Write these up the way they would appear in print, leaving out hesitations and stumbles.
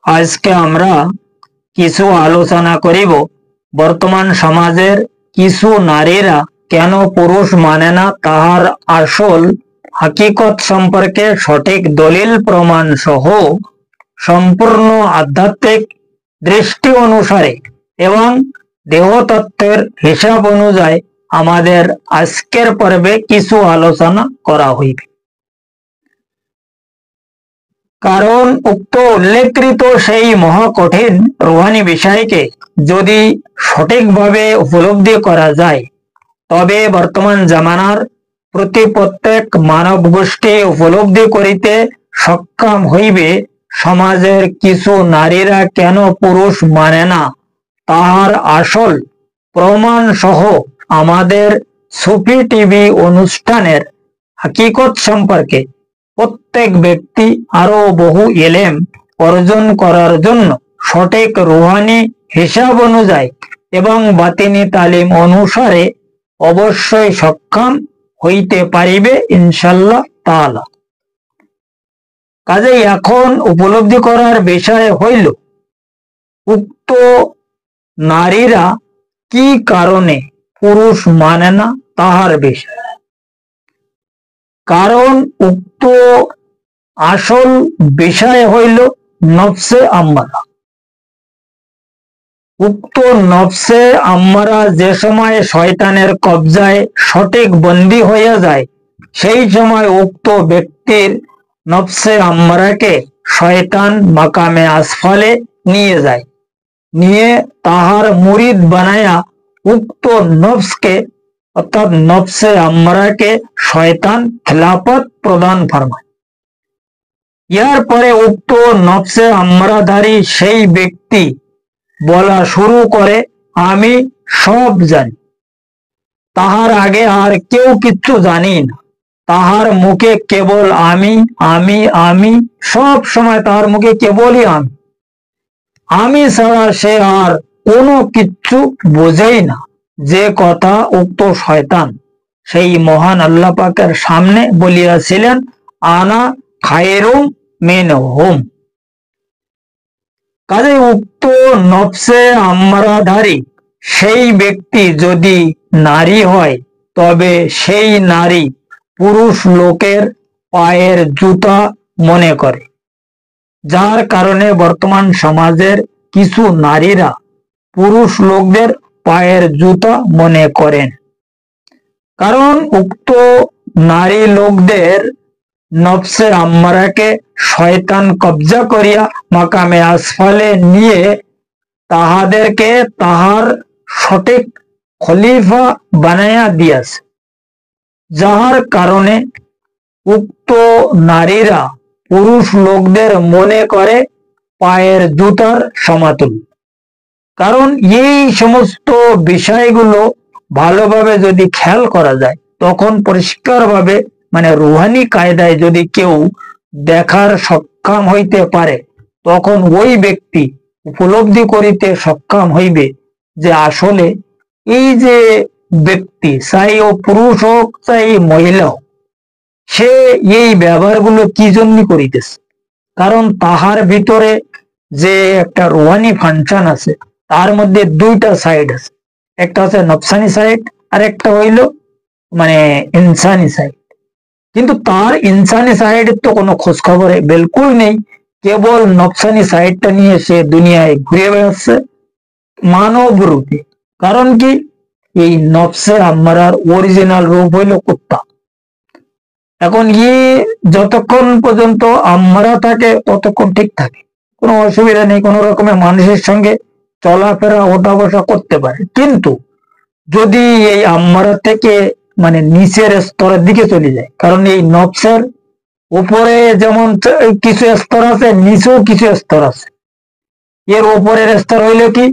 আজকে আমরা কিছু আলোচনা করিব বর্তমান সমাজের কিছু নারীরা কেন পুরুষ মানে না তাহার আসল হাকিকত সম্পর্কে সঠিক দলিল প্রমাণ সহ সম্পূর্ণ আধ্যাত্মিক দৃষ্টি অনুসারে এবং দেহতত্ত্বের হিসাব অনুযায়ী আমাদের আজকের পর্বে কিছু আলোচনা করা হইবে। কারণ উক্ত উল্লেখকৃত সেই মহাকঠিন রুহানি বিষয়কে যদি সঠিকভাবে উপলব্ধি করা যায় তবে বর্তমান জামানার প্রতি প্রত্যেক মানব গোষ্ঠী উপলব্ধি করিতে সক্ষম হইবে সমাজের কিছু নারীরা কেন পুরুষ মানে না তাহার আসল প্রমাণ সহ আমাদের সুফি টিভি অনুষ্ঠানের হাকিকত সম্পর্কে প্রত্যেক ব্যক্তি আরো বহু ইলম অর্জন করার জন্য সঠিক রুহানি হিসাব অনুযায়ী এবং বাতিনি তালিম অনুসারে অবশ্যই সক্ষম হইতে পারিবে ইনশাআল্লাহ তাআলা। কাজেই এখন উপলব্ধি করার বিষয় হইল উক্ত নারীরা কি কারণে পুরুষ মানে না তাহার বিষয়। কারণ উক্ত আসল বিষয় হইল নফসে আম্মারা। উক্ত নফসে আম্মারা যে সময় শয়তানের কবজায় সঠিক বন্দী হইয়া যায় সেই সময় উক্ত ব্যক্তির নফসে আম্মারাকে শয়তান মাকামে আসফালে নিয়ে যায়, নিয়ে তাহার মুরিদ বানায়া উক্ত নফসকে অর্থাৎ নফসে আম্মারাকে শয়তান খেলাফত প্রদান ফরমায়। ইয়ার পরে উক্ত নফসে আম্মারাধারী সেই ব্যক্তি বলা শুরু করে আমি সব জানি, তাহার আগে আর কেউ কিচ্ছু জানি না। তাহার মুখে কেবল আমি আমি আমি, সব সময় তাহার মুখে কেবলই আমি ছাড়া সে আর কোনো কিচ্ছু বোঝেই না। যে কথা উক্ত শয়তান সেই মহান আল্লাহ পাকের সামনে বলিয়াছিলেন আনা খায়রুম মিনহুম। কাজে উক্ত নফসে আম্মারাধারী সেই ব্যক্তি যদি নারী হয় তবে সেই নারী পুরুষ লোকের পায়ের জুতা মনে করে, যার কারণে বর্তমান সমাজের কিছু নারীরা পুরুষ লোকদের পায়ের জুতা মনে করেন। কারণ উক্ত নারী লোকদের নফসে আম্মারাকে শয়তান কবজা করিয়া মাকামে আসফালে নিয়ে তাহাদেরকে তাহার সঠিক খলিফা বানাইয়া দিয়াছে, যাহার কারণে উক্ত নারীরা পুরুষ লোকদের মনে করে পায়ের জুতার সমাতুল্য। কারণ এই সমস্ত বিষয়গুলো ভালোভাবে যদি খেয়াল করা যায় তখন পরিষ্কারভাবে রুহানি কায়দায় যদি কেউ দেখার সক্ষম হইতে পারে তখন ওই ব্যক্তি উপলব্ধি করিতে সক্ষম হইবে যে আসলে এই যে ব্যক্তি চাই ও পুরুষ হোক চাই মহিলা হোক সে এই ব্যবহারগুলো কি জন্য করিতেছে। কারণ তাহার ভিতরে যে একটা রুহানি ফাংশন আছে তার মধ্যে দুইটা সাইড আছে, একটা আছে নফসানি সাইড আর একটা হইল ইনসানি সাইড। কিন্তু তার ইনসানি সাইডের তো কোনো খোঁজ খবর বিলকুল নেই, কেবল নফসানি সাইডটা নিয়ে সে দুনিয়ায় ঘুরে বেড়াচ্ছে মানব রূপে। কারণ কি এই নফসে আম্মারার অরিজিনাল রূপ হইল কুত্তা। এখন যতক্ষণ পর্যন্ত আম্মারা থাকে ততক্ষণ ঠিক থাকে, কোনো অসুবিধা নেই, কোনো রকমের মানুষের সঙ্গে চলাফেরা ওঠা বসা করতে পারে। কিন্তু যদি এই আম্মারা থেকে নিচের স্তরের দিকে চলে যায়, কারণ এই নফসের উপরে যেমন কিছু স্তর আছে নিচেও কিছু স্তর আছে। এর উপরের স্তর হইল কি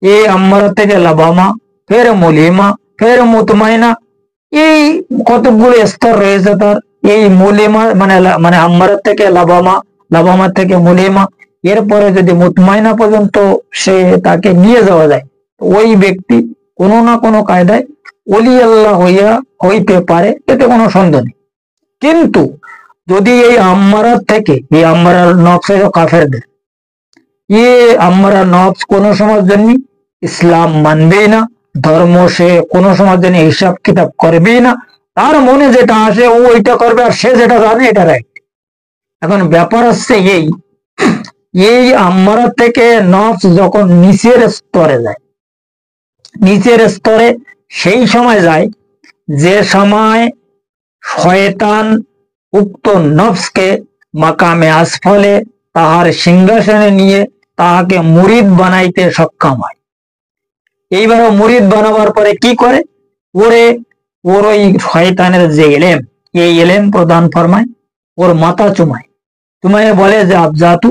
এই আম্মারা থেকে লাবামা, ফের মুলিমা, ফের মুতমাইনা, এই কতগুলো স্তর রয়েছে তার। এই মুলিমা আম্মারা থেকে লাবামা, লাবামা থেকে মুলিমা, এরপরে যদি মুতমাইনা পর্যন্ত সে তাকে নিয়ে যাওয়া যায় ওই ব্যক্তি কোনো না কোনো কায়দায় ওলি আল্লাহ হইতে পারে, এতে কোনো সন্দেহ নেই। কিন্তু যদি এই আম্মারার থেকে এই আম্মারার নফস কাফেরদের আমরা নফস কোন সময়ের জন্য ইসলাম মানবেই না, ধর্ম সে কোন সময়ের জন্য হিসাব কিতাব করবেই না, তার মনে যেটা আসে ও ওইটা করবে, আর সে যেটা জানে এটা রাইট। এখন ব্যাপার হচ্ছে এই আমরা থেকে নফস যখন নিচের স্তরে যায়, নিচের স্তরে সেই সময় যায় যে সময় শয়তান উক্ত নফসকে মাকামে আসফলে তাহার সিংহাসনে নিয়ে তাহাকে মুরিদ বানাইতে সক্ষম হয়। এইবার মুরিদ বানাবার পরে কি করে, ওর ওই শয়তানের যে এলেম, এই এলেম প্রদান ফরমায়, ওর মাথা চুমায়, বলে যে আবজাতু,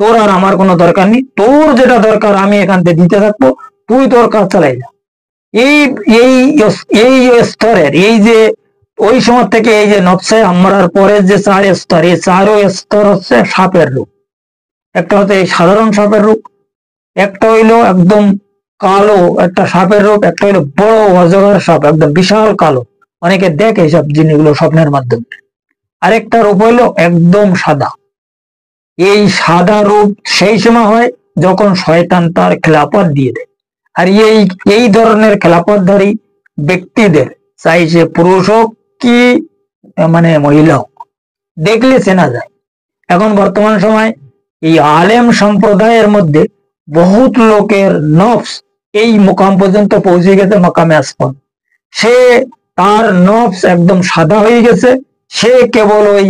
তোর আর আমার কোনো দরকার নেই, তোর যেটা দরকার আমি এখান থেকে দিতে থাকবো, তুই তোর কাজ চালাই যা। এই এই এই স্তরের এই যে ওই সময় থেকে এই যে নফসে আমরার পরে যে 4 স্তর, এই 4 স্তর হচ্ছে সাপের রূপ। একটা হচ্ছে এই সাধারণ সাপের রূপ, একটা হইলো একদম কালো একটা সাপের রূপ, একটা হইলো বড় অজগর সাপ, একদম বিশাল কালো, অনেকে দেখে এইসব জিনিসগুলো স্বপ্নের মাধ্যমে। আরেকটা রূপ হইলো একদম সাদা। এই সাদা রূপ সেই সময় হয় যখন শয়তান তার খেলাফত দিয়ে দেয়। আর এই ধরনের খেলাফতধারী ব্যক্তিদের, চাই সে পুরুষ হোক কি মহিলা হোক, দেখলে চেনা যায়। এখন বর্তমান সময় এই আলেম সম্প্রদায়ের মধ্যে বহুত লোকের নফস এই মুকাম পর্যন্ত পৌঁছে গেছে, মাকামে আসফল। সে তার নফস একদম সাদা হয়ে গেছে, সে কেবল ওই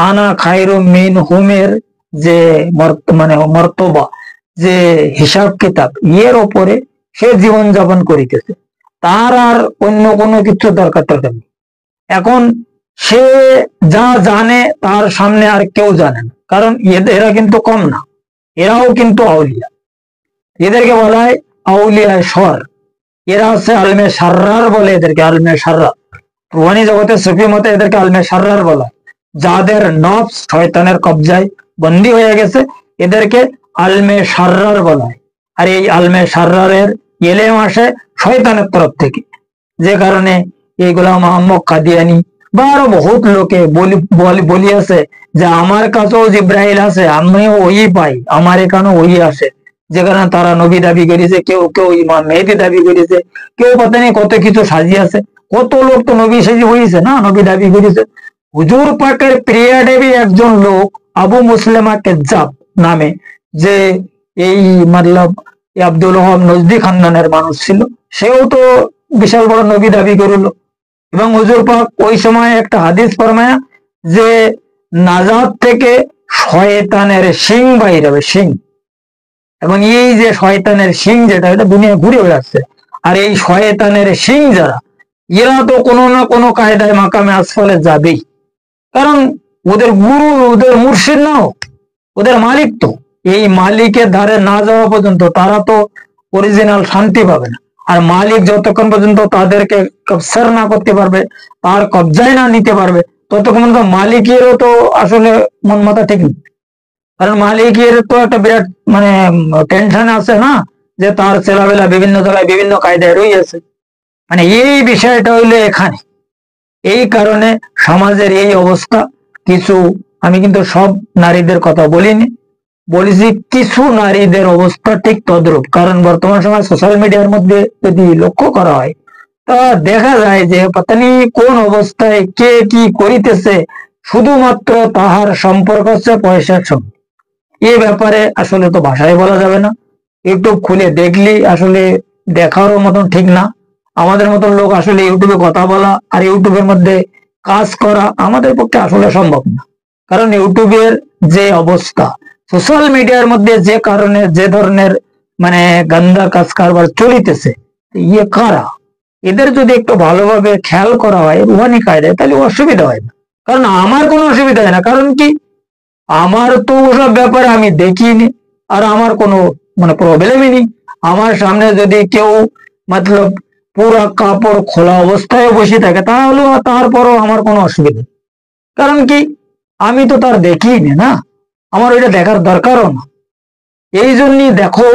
আনা খায়রু মিন হুমের যে মর্তবা, যে হিসাব কিতাব, এর ওপরে সে জীবন যাপন করিতেছে, তার আর অন্য কোনো কিছু দরকার নেই। এখন সে যা জানে তার সামনে আর কেউ জানে না, কারণ এরা কিন্তু কম না, এরাও কিন্তু আউলিয়া। এদেরকে বলা হয় আউলিয়া স্বর। এরা হচ্ছে আলমে সাররার বলে এদেরকে, আলমে সাররার। রুহানি জগতে সুফি মতে এদেরকে আলমে সাররার বলা, যাদের নফস শয়তানের কবজায় বন্দী হয়ে গেছে, এদেরকে আলমে সাররার বলা হয়। আর এই আলমে সাররারের এলেম আসে শয়তানের তরফ থেকে, যে কারণে এই গোলাম মোহাম্মদ কাদিয়ানি বা আরো বহুত লোকে বলিয়াছে যে আমার কাছেও জিব্রাইল আছে, আমিও ওই পাই, আমার এখানেও ওই আসে, যে কারণে তারা নবী দাবি করেছে, কেউ কেউ ইমাম মেহেদি দাবি করেছে, কেউ পতা নেই কত কিছু সাজিয়েছে। কত লোক তো নবী সাজি হয়েছে না, নবী দাবি করেছে। হুজুর পাকের প্রিয়াডেবি একজন লোক আবু মুসলিমা কেজ্জাব নামে, যে এই আব্দুল ওহাব নজদি খানদানের মানুষ ছিল, সেও তো বিশাল বড় নবী দাবি করল। এবং হুজুর পাক ওই সময় একটা হাদিস ফরমায়া যে নাজাত থেকে শয়তানের শিং বাইর হবে, শিং। এখন এই যে শয়তানের শিং যেটা, এটা দুনিয়া ঘুরে বেড়াচ্ছে। আর এই শয়তানের শিং যারা, এরা তো কোনো না কোনো কায়দায় মাকামে আসফলে যাবেই, কারণ ওদের গুরু, ওদের মুর্শিদ নাও, ওদের মালিক তো। এই মালিকের ধারে না যাওয়া পর্যন্ত তারা তো অরিজিনাল শান্তি পাবে না। আর মালিক যতক্ষণ পর্যন্ত তাদেরকে কবসার না করতে পারবে, তার কবজায় না নিতে পারবে, ততক্ষণ পর্যন্ত মালিকেরও তো আসলে মন মাথা ঠিক নেই। কারণ মালিকের তো একটা বিরাট টেনশন আছে না, যে তার ছেলেবেলা বিভিন্ন জায়গায় বিভিন্ন কায়দায় রয়েছে। এই বিষয়টা হইলো এখানে। এই কারণে সমাজের এই অবস্থা। কিছু, আমি কিন্তু সব নারীদের কথা বলিনি, বলেছি কিছু নারীদের অবস্থা ঠিক তদ্রূপ। কারণ বর্তমান সময় সোশ্যাল মিডিয়ার মধ্যে যদি লক্ষ্য করা হয়, তা দেখা যায় যে পাতানি কোন অবস্থায় কে কি করিতেছে, শুধুমাত্র তাহার সম্পর্ক হচ্ছে পয়সার সঙ্গে। এ ব্যাপারে আসলে তো ভাষায় বলা যাবে না, ইউটিউব খুলে দেখলি আসলে দেখারও মতন ঠিক না। আমাদের মতন লোক আসলে ইউটিউবে কথা বলা আর ইউটিউবের মধ্যে কাজ করা আমাদের পক্ষে আসলে সম্ভব না। কারণ ইউটিউবের যে অবস্থা, সোশ্যাল মিডিয়ার মধ্যে যে কারণে যে ধরনের গান্দা কাজ কারবার চলিতেছে, ইয়ে কারা, এদের যদি একটু ভালোভাবে খেয়াল করা হয় রুহানি কায়দায়, তাহলে অসুবিধা হয় না। কারণ আমার কোনো অসুবিধা হয় না, কারণ কি আমার তো ওসব ব্যাপারে আমি দেখিনি, আর আমার কোনো প্রবলেমই নেই। আমার সামনে যদি কেউ পুরা কাপড় খোলা অবস্থায় বসে থাকে, তাহলে তারপরও আমার কোনো অসুবিধা, কারণ কি আমি তো তার দেখিনি না, আমার ওইটা দেখার দরকারও না। এই জন্যই দেখো,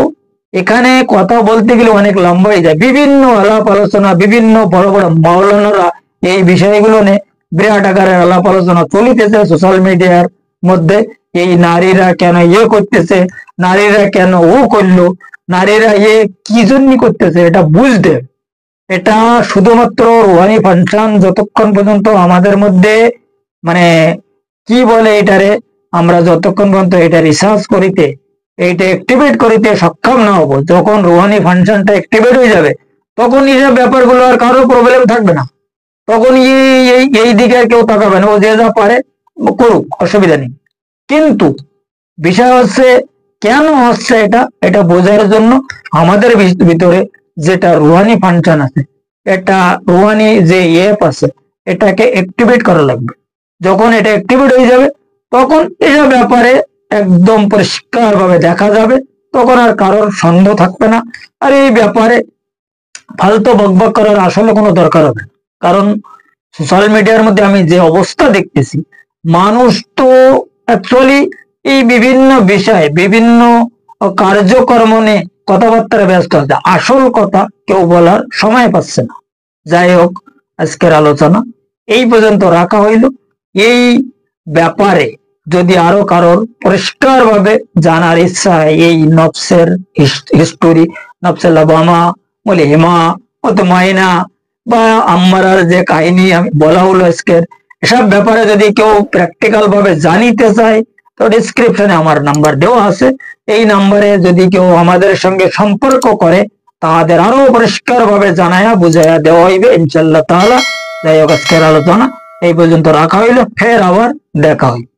এখানে কথা বলতে গেলে অনেক লম্বা হয়ে যায়। বিভিন্ন আলাপ আলোচনা, বিভিন্ন বড় বড় মাওলানারা এই বিষয়গুলো নিয়ে বিরাট আকারের আলাপ আলোচনা চলিতেছে সোশ্যাল মিডিয়ার মধ্যে এই নারীরা কেন করতেছে, নারীরা কেন করলো, নারীরা কি জন্য করতেছে, এটা বুঝতে। এটা শুধুমাত্র রুহানি ফাংশন যতক্ষণ পর্যন্ত আমাদের মধ্যে মানে কি বলে এটারে, আমরা যতক্ষণ পর্যন্ত এটা রিসার্চ করিতে, এইটা অ্যাক্টিভেট করিতে সক্ষম না হবো, যখন রুহানি ফাংশনটা অ্যাক্টিভেট হয়ে যাবে তখন এইসব ব্যাপারগুলো আর কারো প্রবলেম থাকবে না। তখন এই দিকে আর কেউ তাকাবে না, ও যে যা পারে করুক, অসুবিধা নেই। কিন্তু বিষয় হচ্ছে কেন হচ্ছে এটা, এটা বোঝার জন্য আমাদের ভিতরে যেটা রুহানি ফাংশন আছে, এটা রুহানি যে অ্যাপ আছে, এটাকে অ্যাক্টিভেট করা লাগবে। যখন এটা অ্যাক্টিভেট হয়ে যাবে তখন এসব ব্যাপারে একদম পরিষ্কার ভাবে দেখা যাবে, তখন আর কারোর সন্দেহ থাকবে না। আর এই ব্যাপারে ফালতু বকবক করার আসলে কোনো দরকার হবে না। কারণ সোশ্যাল মিডিয়ার মধ্যে আমি যে অবস্থা দেখতেছি, মানুষ তো অ্যাকচুয়ালি এই বিভিন্ন বিষয়ে বিভিন্ন কার্যকর্ম নিয়ে কথাবার্তা ব্যস্ত আছে, আসল কথা কেউ বলার সময় পাচ্ছে না। যাই হোক, আজকের আলোচনা এই পর্যন্ত রাখা হইল। এই ব্যাপারে যদি আরো কারোর পরিষ্কার ভাবে জানার ইচ্ছা হয়, এই নফসের হিস্টোরি, নফসে লাবামা বলে হেমা অত মাইনা বা আম্মারার যে কাহিনী আমি বলা হলো আজকের, এসব ব্যাপারে যদি কেউ প্র্যাকটিক্যাল ভাবে জানিতে চায় তো ডিসক্রিপশনে আমার নাম্বার দেওয়া আছে। এই নাম্বারে যদি কেউ আমাদের সঙ্গে সম্পর্ক করে তাদের আরো পরিষ্কার ভাবে জানায়া বুঝাইয়া দেওয়া হইবে ইনশাআল্লাহ তাআলা। যাই হোক, আজকের আলোচনা এই পর্যন্ত রাখা হইলো, ফের আবার দেখা হইবে।